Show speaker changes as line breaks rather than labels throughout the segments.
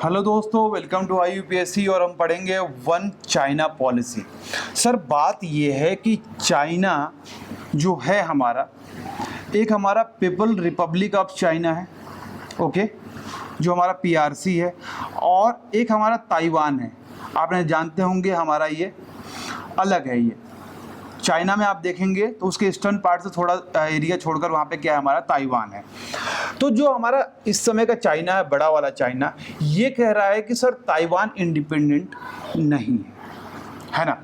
Hello दोस्तों, welcome to IUPSC और हम पढ़ेंगे वन चाइना पॉलिसी। सर बात ये है कि चाइना जो है हमारा, एक हमारा पीपल रिपब्लिक ऑफ चाइना है, ओके, जो हमारा PRC है, और एक हमारा ताइवान है। आपने जानते होंगे हमारा ये अलग है। ये चाइना में आप देखेंगे तो उसके ईस्टर्न पार्ट से थोड़ा एरिया छोड़कर वहाँ पे क्या है, हमारा ताइवान है। तो जो हमारा इस समय का चाइना है, बड़ा वाला चाइना, ये कह रहा है कि सर ताइवान इंडिपेंडेंट नहीं है ना,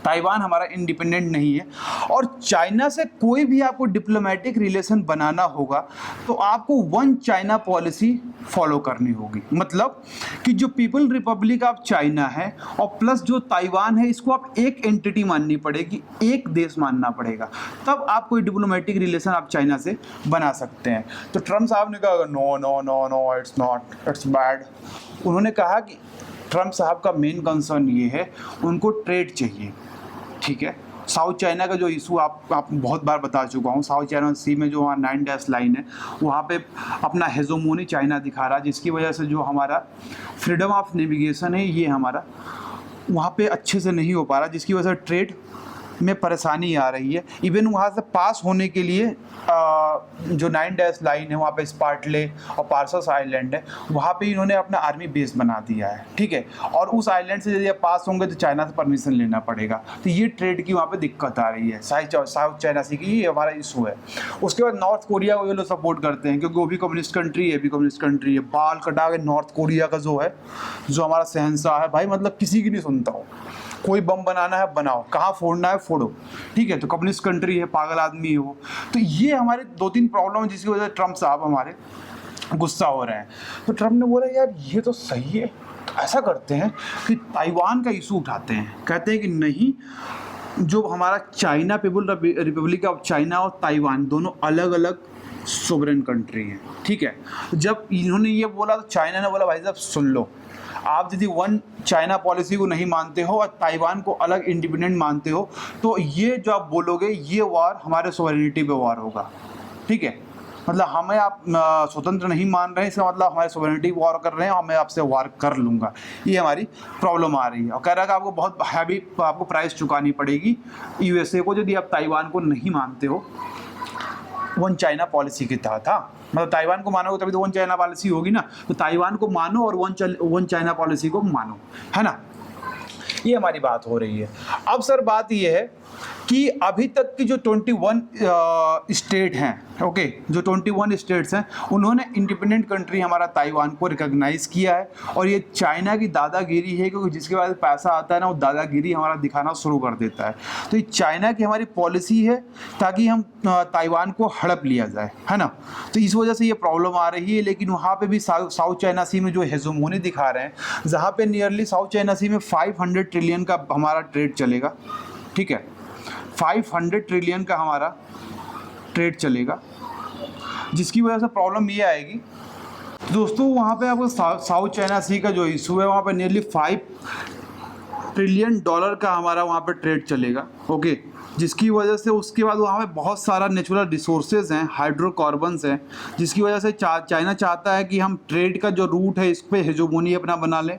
ताइवान हमारा इंडिपेंडेंट नहीं है। और चाइना से कोई भी आपको डिप्लोमेटिक रिलेशन बनाना होगा तो आपको वन चाइना पॉलिसी फॉलो करनी होगी। मतलब कि जो पीपल रिपब्लिक ऑफ चाइना है और प्लस जो ताइवान है, इसको आप एक एंटिटी माननी पड़ेगी, एक देश मानना पड़ेगा, तब आप कोई डिप्लोमेटिक रिलेशन आप चाइना से बना सकते हैं। तो ट्रम्प साहब ने कहा no no no no, it's not, it's bad. उन्होंने कहा कि ट्रम्प साहब का मेन कंसर्न ये है, उनको ट्रेड चाहिए, ठीक है। साउथ चाइना का जो इशू आप बहुत बार बता चुका हूँ, साउथ चाइना सी में जो वहाँ 9 डैश लाइन है, वहाँ पे अपना हेजोमोनी चाइना दिखा रहा है, जिसकी वजह से जो हमारा फ्रीडम ऑफ नेविगेशन है ये हमारा वहाँ पे अच्छे से नहीं हो पा रहा, जिसकी वजह से ट्रेड में परेशानी आ रही है। इवन वहाँ से पास होने के लिए जो 9 डैश लाइन है, वहाँ पे स्पार्टले और पार्सस आइलैंड है, वहाँ पे इन्होंने अपना आर्मी बेस बना दिया है, ठीक है। और उस आइलैंड से यदि आप पास होंगे तो चाइना से परमिशन लेना पड़ेगा। तो ये ट्रेड की वहाँ पे दिक्कत आ रही है, साउथ चाइना सी की, ये हमारा इशू है। उसके बाद नॉर्थ कोरिया को ये लोग सपोर्ट करते हैं, क्योंकि वो भी कम्युनिस्ट कंट्री है, भी कम्युनिस्ट कंट्री है। बाल कटा के नॉर्थ कोरिया का जो है, जो हमारा शहंशाह है भाई, मतलब किसी की नहीं सुनता हो। कोई बम बनाना है बनाओ, कहाँ फोड़ना है फोड़ो, ठीक है। तो कम्युनिस्ट कंट्री है, पागल आदमी है वो। तो ये हमारे 2-3 प्रॉब्लम है जिसकी वजह से ट्रम्प साहब हमारे गुस्सा हो रहे हैं। तो ट्रम्प ने बोला यार ये तो सही है, तो ऐसा करते हैं कि ताइवान का इशू उठाते हैं। कहते हैं कि नहीं, जो हमारा China people Republic of China और ताइवान दोनों अलग अलग सोवरेन कंट्री हैं, ठीक है। जब इन्होंने ये बोला तो चाइना ने बोला भाई साहब सुन लो, आप यदि वन चाइना पॉलिसी को नहीं मानते हो और ताइवान को अलग इंडिपेंडेंट मानते हो, तो ये जो आप बोलोगे ये वार हमारे सोवरेनिटी पे वार होगा, ठीक है। मतलब हमें आप स्वतंत्र नहीं मान रहे हैं, इसका मतलब हमारे सोवरेनिटी वार कर रहे हैं और मैं आपसे वार कर लूँगा। ये हमारी प्रॉब्लम आ रही है। और कह रहा है कि आपको बहुत हैवी आपको प्राइस चुकानी पड़ेगी USA को, यदि आप ताइवान को नहीं मानते हो वन चाइना पॉलिसी के तहत। हाँ, मतलब ताइवान को मानोगे तभी तो वन चाइना पॉलिसी होगी ना। तो ताइवान को मानो और वन चाइना पॉलिसी को मानो, है ना। ये हमारी बात हो रही है। अब सर बात ये है कि अभी तक की जो 21 स्टेट हैं, ओके, जो 21 स्टेट्स हैं, उन्होंने इंडिपेंडेंट कंट्री हमारा ताइवान को रिकॉग्नाइज किया है। और ये चाइना की दादागिरी है, क्योंकि जिसके बाद पैसा आता है ना, वो दादागिरी हमारा दिखाना शुरू कर देता है। तो ये चाइना की हमारी पॉलिसी है ताकि हम ताइवान को हड़प लिया जाए, है ना। तो इस वजह से ये प्रॉब्लम आ रही है। लेकिन वहाँ पे भी साउथ चाइना सी में जो हेजोमोनी दिखा रहे हैं, जहाँ पे नियरली साउथ चाइना सी में 500 ट्रिलियन का हमारा ट्रेड चलेगा, ठीक है, 500 ट्रिलियन का हमारा ट्रेड चलेगा, जिसकी वजह से प्रॉब्लम ये आएगी दोस्तों, वहाँ पे आपको साउथ चाइना सी का जो इशू है, वहाँ पे नियरली $5 ट्रिलियन का हमारा वहाँ पे ट्रेड चलेगा, ओके। जिसकी वजह से उसके बाद वहाँ पे बहुत सारा नेचुरल रिसोर्सेज हैं, हाइड्रोकार्बन्स हैं, जिसकी वजह से चाइना चाहता है कि हम ट्रेड का जो रूट है इस पर हेजोमोनी अपना बना लें,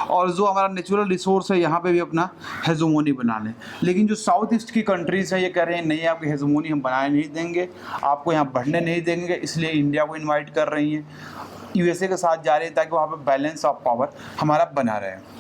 और जो हमारा नेचुरल रिसोर्स है यहाँ पे भी अपना हेजोमोनी बना लें। लेकिन जो साउथ ईस्ट की कंट्रीज़ हैं, ये कह रहे हैं नहीं, आपकी हेजोमोनी हम बनाए नहीं देंगे, आपको यहाँ बढ़ने नहीं देंगे, इसलिए इंडिया को इन्वाइट कर रही हैं, USA के साथ जा रहे हैं, ताकि वहाँ पर बैलेंस ऑफ पावर हमारा बना रहे।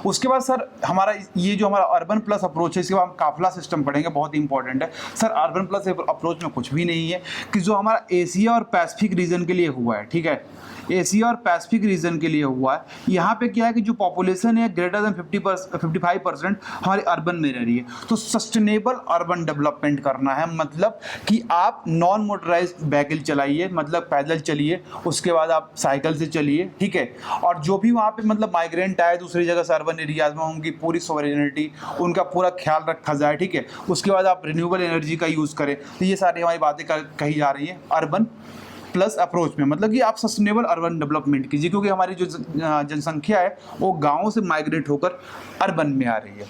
उसके बाद सर हमारा ये जो हमारा अर्बन प्लस अप्रोच है, इसके बाद हम काफिला सिस्टम पढ़ेंगे, बहुत इंपॉर्टेंट है सर। अर्बन प्लस अप्रोच में कुछ भी नहीं है कि जो हमारा एशिया और पैसिफिक रीजन के लिए हुआ है, ठीक है, एशिया और पैसिफिक रीजन के लिए हुआ है। यहाँ पे क्या है कि जो पॉपुलेशन है ग्रेटर देन 55% हमारी अर्बन में रह रही है। तो सस्टेनेबल अर्बन डेवलपमेंट करना है, मतलब कि आप नॉन मोटराइज्ड व्हीकल चलाइए, मतलब पैदल चलिए, उसके बाद आप साइकिल से चलिए, ठीक है। और जो भी वहाँ पे मतलब माइग्रेंट आए दूसरी जगह से अर्बन एरियाज में, उनकी पूरी सोवरेनिटी, उनका पूरा ख्याल रखा जाए, ठीक है। उसके बाद आप रिन्यूएबल एनर्जी का यूज़ करें। तो ये सारी हमारी बातें कही जा रही हैं अर्बन प्लस अप्रोच में, मतलब कि आप सस्टेनेबल अर्बन डेवलपमेंट कीजिए, क्योंकि हमारी जो जनसंख्या है वो गाँवों से माइग्रेट होकर अर्बन में आ रही है।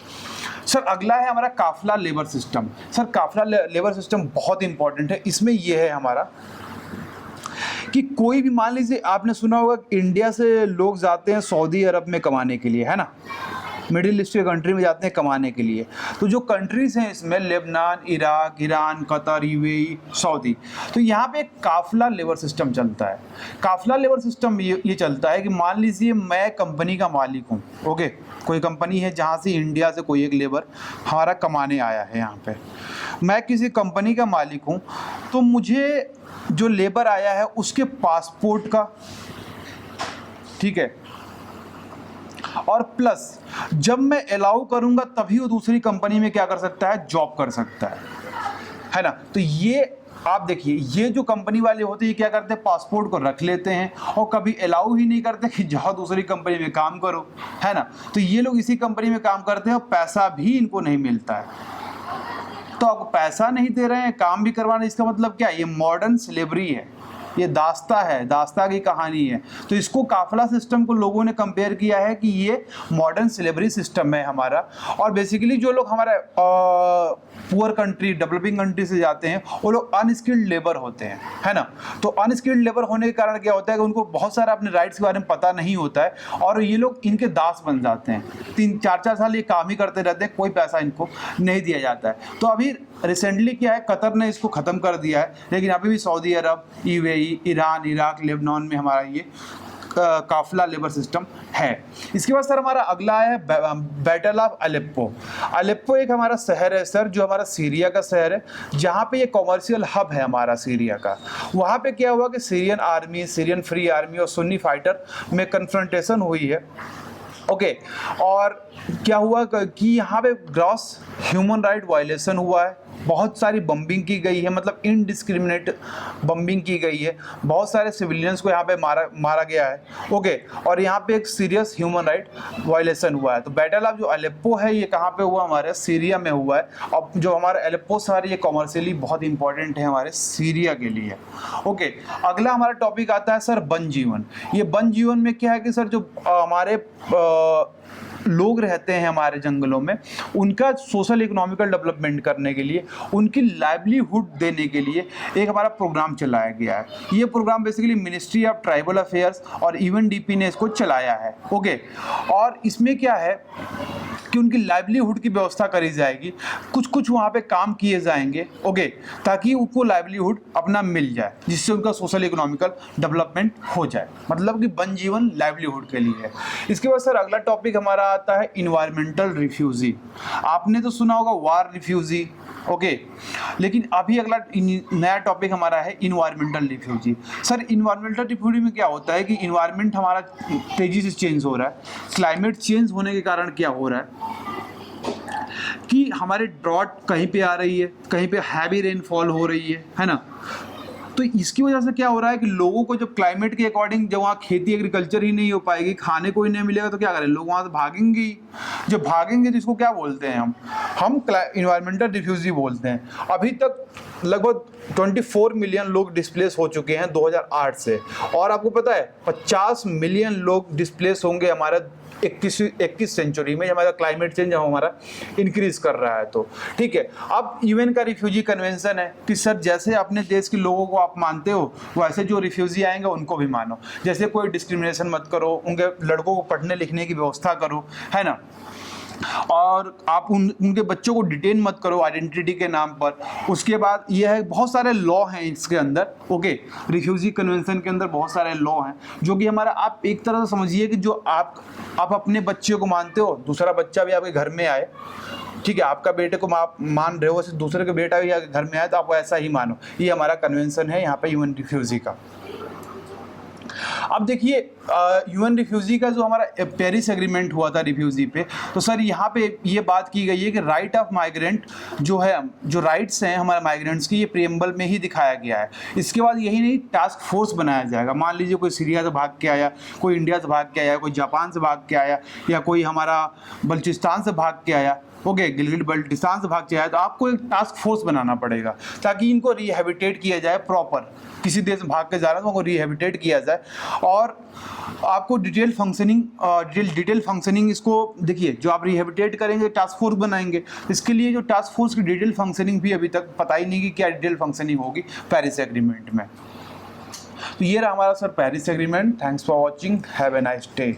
सर अगला है हमारा काफिला लेबर सिस्टम। सर काफिला लेबर सिस्टम बहुत इंपॉर्टेंट है। इसमें यह है हमारा कि कोई भी, मान लीजिए आपने सुना होगा इंडिया से लोग जाते हैं सऊदी अरब में कमाने के लिए, है ना, मिडिल ईस्ट के कंट्री में जाते हैं कमाने के लिए। तो जो कंट्रीज़ हैं इसमें Lebanon, Iraq, Iran, Qatar, UAE, Saudi, तो यहाँ पे एक काफिला लेबर सिस्टम चलता है। काफिला लेबर सिस्टम ये चलता है कि मान लीजिए मैं कंपनी का मालिक हूँ, ओके, कोई कंपनी है जहाँ से इंडिया से कोई एक लेबर हमारा कमाने आया है यहाँ पे, मैं किसी कंपनी का मालिक हूँ, तो मुझे जो लेबर आया है उसके पासपोर्ट का, ठीक है, और प्लस जब मैं अलाउ करूंगा तभी वो दूसरी कंपनी में क्या कर सकता है, जॉब कर सकता है ना। तो ये आप देखिए, ये जो कंपनी वाले होते हैं ये क्या करते हैं, पासपोर्ट को रख लेते हैं और कभी अलाउ ही नहीं करते कि जाओ दूसरी कंपनी में काम करो, है ना। तो ये लोग इसी कंपनी में काम करते हैं और पैसा भी इनको नहीं मिलता है। तो आपको पैसा नहीं दे रहे हैं, काम भी करवाना, इसका मतलब क्या है, ये मॉडर्न स्लेवरी है, ये दास्ता है, दास्ता की कहानी है। तो इसको काफिला सिस्टम को लोगों ने कंपेयर किया है कि ये मॉडर्न स्लेवरी सिस्टम है हमारा। और बेसिकली जो लोग हमारे पुअर कंट्री, डेवलपिंग कंट्री से जाते हैं वो लोग अनस्किल्ड लेबर होते हैं, है ना। तो अनस्किल्ड लेबर होने के कारण क्या होता है कि उनको बहुत सारा अपने राइट्स के बारे में पता नहीं होता है और ये लोग इनके दास बन जाते हैं। 3-4 साल ये काम ही करते रहते हैं, कोई पैसा इनको नहीं दिया जाता है। तो अभी रिसेंटली क्या है, कतर ने इसको ख़त्म कर दिया है, लेकिन अभी भी सऊदी अरब, यूएई, ईरान, इराक, लेबनान में हमारा ये काफिला लेबर सिस्टम है। इसके बाद सर हमारा अगला है बैटल ऑफ अलेप्पो। अलेप्पो एक हमारा शहर है सर, जो हमारा सीरिया का शहर है, जहाँ पे ये कॉमर्शियल हब है हमारा सीरिया का। वहाँ पे क्या हुआ कि Syrian army, Syrian free army और सुन्नी फाइटर में कन्फ्रंटेशन हुई है, ओके। और क्या हुआ कि यहाँ पे ग्रॉस ह्यूमन राइट वायलेशन हुआ है, बहुत सारी बम्बिंग की गई है, मतलब इनडिस्क्रिमिनेट बम्बिंग की गई है, बहुत सारे सिविलियंस को यहाँ पे मारा गया है, ओके। और यहाँ पे एक सीरियस ह्यूमन राइट वायलेशन हुआ है। तो बैटल ऑफ जो अलेप्पो है ये कहाँ पे हुआ, हमारे सीरिया में हुआ है। और जो हमारा अलेप्पो शहर ये कॉमर्शियली बहुत इंपॉर्टेंट है हमारे सीरिया के लिए, ओके। अगला हमारा टॉपिक आता है सर वन जीवन। ये वन जीवन में क्या है कि सर जो हमारे लोग रहते हैं हमारे जंगलों में, उनका सोशल इकोनॉमिकल डेवलपमेंट करने के लिए, उनकी लाइवलीहुड देने के लिए एक हमारा प्रोग्राम चलाया गया है। ये programme basically ministry of tribal affairs और यूएनडीपी ने इसको चलाया है, ओके। और इसमें क्या है कि उनकी लाइवलीहुड की व्यवस्था करी जाएगी, कुछ वहाँ पे काम किए जाएंगे, ओके, ताकि उनको लाइवलीहुड अपना मिल जाए, जिससे उनका सोशल इकोनॉमिकल डेवलपमेंट हो जाए, मतलब कि वन जीवन लाइवलीहुड के लिए है। इसके बाद सर अगला टॉपिक हमारा आता है इन्वायरमेंटल रिफ्यूजी। आपने तो सुना होगा वार रिफ्यूजी, ओके, लेकिन अभी अगला नया टॉपिक हमारा है environmental refugee. Sir environmental refugee में क्या होता है कि इन्वायरमेंट हमारा तेजी से चेंज हो रहा है, क्लाइमेट चेंज होने के कारण क्या हो रहा है कि हमारे ड्रॉट कहीं पे आ रही है, कहीं पे हैवी रेनफॉल हो रही है ना। तो इसकी वजह से क्या हो रहा है कि लोगों को जब क्लाइमेट के अकॉर्डिंग जब वहाँ खेती एग्रीकल्चर ही नहीं हो पाएगी, खाने को ही नहीं मिलेगा, तो क्या करें, लोग वहाँ से भागेंगे। जो भागेंगे तो इसको क्या बोलते हैं हम इन्वायरमेंटल रिफ्यूजी बोलते हैं। अभी तक लगभग 24 मिलियन लोग डिस्प्लेस हो चुके हैं 2008 से, और आपको पता है 50 मिलियन लोग डिस्प्लेस होंगे हमारा 21 सेंचुरी में, हमारा क्लाइमेट चेंज हमारा इंक्रीज कर रहा है। तो ठीक है, अब यूएन का रिफ्यूजी कन्वेंशन है कि सर जैसे अपने देश के लोगों को आप मानते हो, वैसे जो रिफ्यूजी आएंगे उनको भी मानो। जैसे कोई डिस्क्रिमिनेशन मत करो, उनके लड़कों को पढ़ने लिखने की व्यवस्था करो, है ना, और आप उनके बच्चों को डिटेन मत करो आइडेंटिटी के नाम पर। उसके बाद ये है, बहुत सारे लॉ हैं इसके अंदर, ओके, रिफ्यूजी कन्वेंशन के अंदर बहुत सारे लॉ हैं, जो कि हमारा, आप एक तरह से समझिए कि जो आप अपने बच्चे को मानते हो, दूसरा बच्चा भी आपके घर में आए, ठीक है, आपका बेटे को आप मान रहे हो, वैसे दूसरे का बेटा भी घर में आए तो आप ऐसा ही मानो। ये हमारा कन्वेंशन है यहाँ पे यूएन रिफ्यूजी का। अब देखिए यूएन रिफ्यूजी का जो हमारा पेरिस एग्रीमेंट हुआ था रिफ्यूजी पे, तो सर यहाँ पे ये बात की गई है कि राइट ऑफ माइग्रेंट जो है, जो राइट्स हैं हमारे माइग्रेंट्स की, ये प्रीएम्बल में ही दिखाया गया है। इसके बाद यही नहीं, टास्क फोर्स बनाया जाएगा। मान लीजिए कोई सीरिया से भाग के आया, कोई इंडिया से भाग के आया, कोई जापान से भाग के आया, या कोई हमारा बलूचिस्तान से भाग के आया, ओके, गिलगिट बल्टिस्तान से भाग के आया, तो आपको एक टास्क फोर्स बनाना पड़ेगा ताकि इनको रिहेबिटेट किया जाए प्रॉपर। किसी देश में भाग के जा रहा है तो उनको रिहेबिटेट किया जाए, और आपको डिटेल फंक्शनिंग इसको देखिए, जो आप रिहेबिटेट करेंगे टास्क फोर्स बनाएंगे, इसके लिए जो टास्क फोर्स की डिटेल फंक्शनिंग भी अभी तक पता ही नहीं कि क्या डिटेल फंक्शनिंग होगी पेरिस एग्रीमेंट में। तो ये रहा हमारा sir Paris agreement. Thanks for watching, have a nice day.